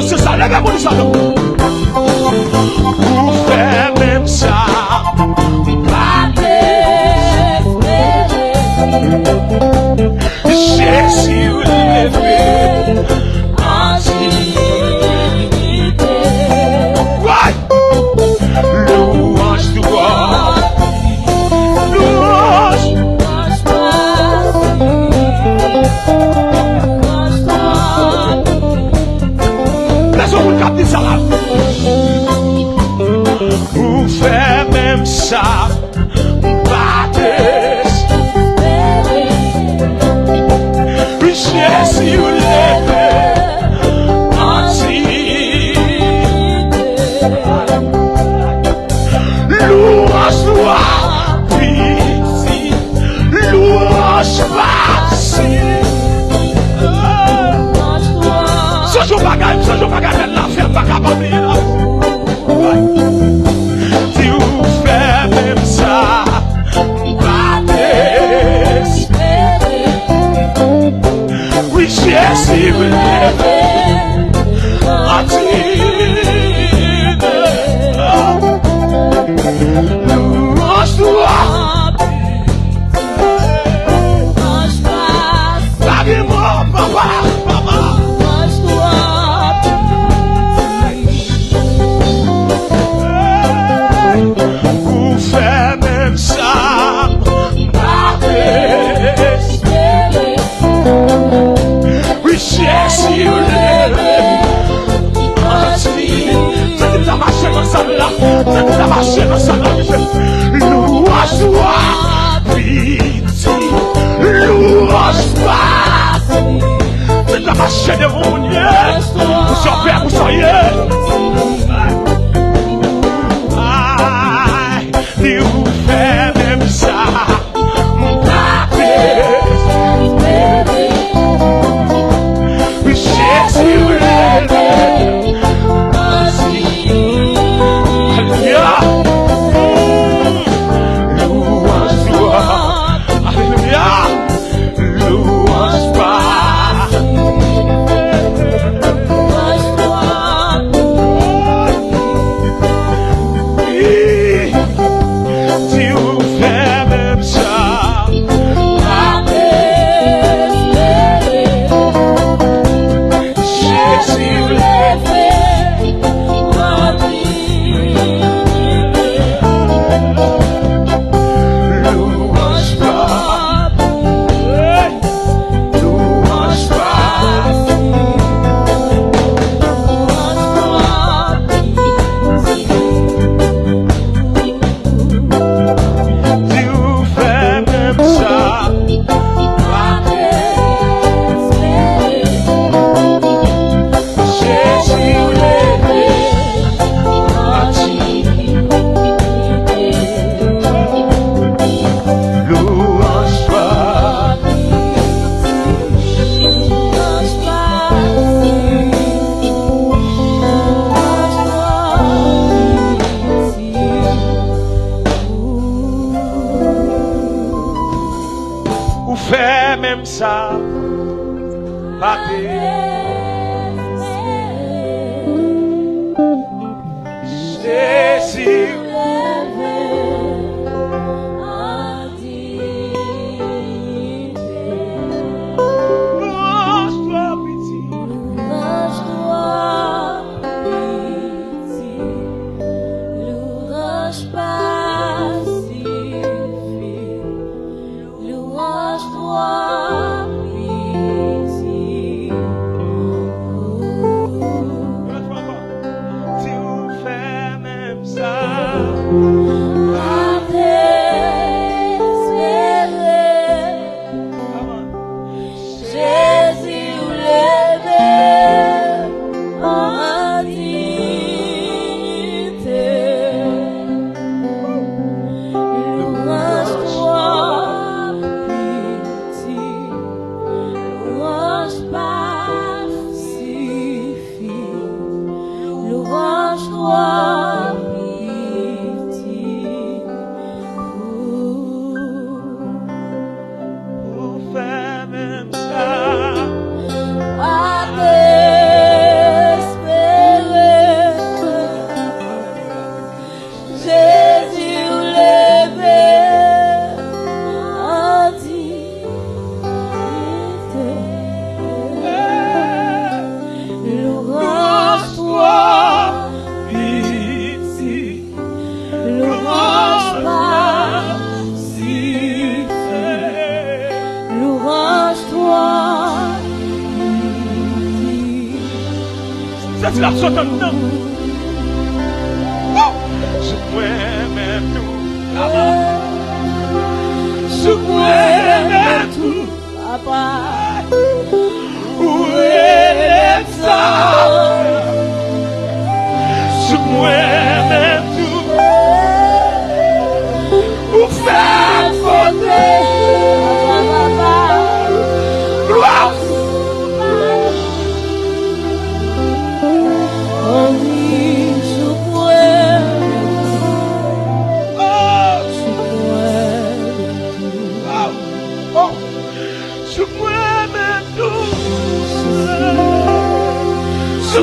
c'est ça, levez-moi ça. Vous faites même ça. Jésus levé en dignité. Ouais. Louange toi. Louange. Laisse-moi vous capter ça là. Vous faites même ça. Jésus levé en dignité. Louange toi, pitié, louange facile. Ce jour pas gagner la faire pas capable là. Si vous faites même ça. Jésus levé en dignité. Louange toi. Parlez-moi, papa, papa. Vous faites même ça. Jésus levé en dignité. C'est de la marche ensemble là. C'est de la marche ensemble là. Louange toi, pitié, louange facile. C'est de la marche de mon Dieu. Vous soyez père, vous soyez. Aïe, vous faites même ça. C'est la sorte en dedans. Je moi-même tout. Je moi-même tout. Papa. Où est ça? Je moi-même tout. Où faire fauter? Gloire. Je